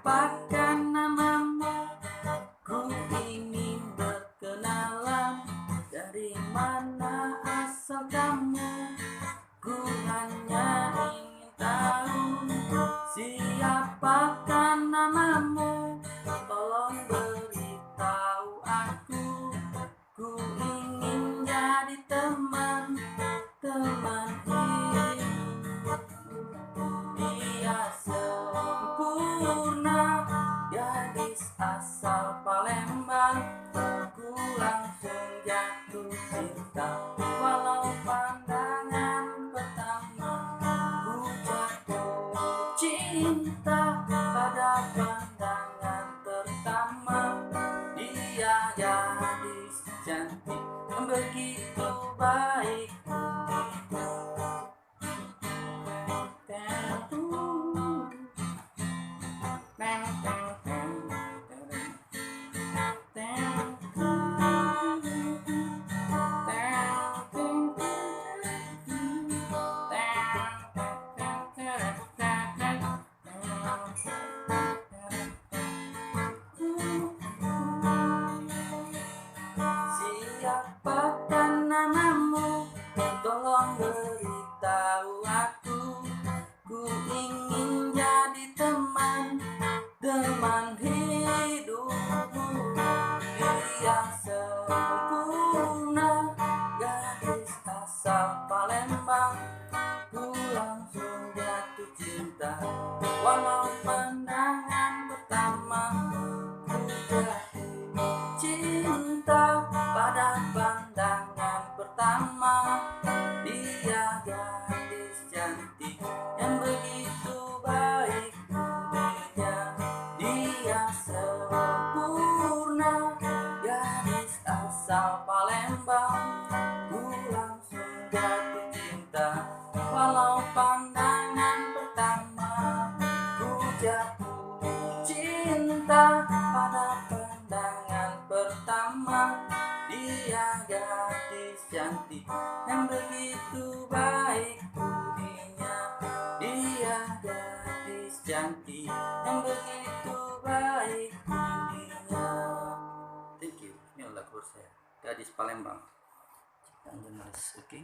Siapakah namamu? Ku ingin berkenalan. Dari mana asal kamu? Ku hanya ingin tahu. Siapakah namamu? Tolong beritahu aku. Ku ingin jadi teman hidup. Dia sempurna, gadis asal Palembang. Ku langsung jatuh cinta walau pandangan pertama. Ku jatuh cinta pada pandangan pertama. Dia gadis cantik yang begitu baik. Siapakah namamu? Tolong beritahu aku. Ku ingin jadi teman hidupmu. Dia sempurna, gadis asal Palembang. Ku langsung jatuh cinta walau pandangan pertama. Ku jatuh cinta pada pandangan pertama. Dia gadis cantik yang begitu baik budinya. Dia sempurna, gadis asal Palembang. Ku langsung jatuh cinta walau pandangan pertama. Ku jatuh cinta pada pandangan pertama. Dia gadis cantik yang begitu baik budinya. Dia gadis cantik yang begitu baik budinya. Thank you. Ini lagu saya, Gadis Palembang, ciptaan jurnalis. Oke.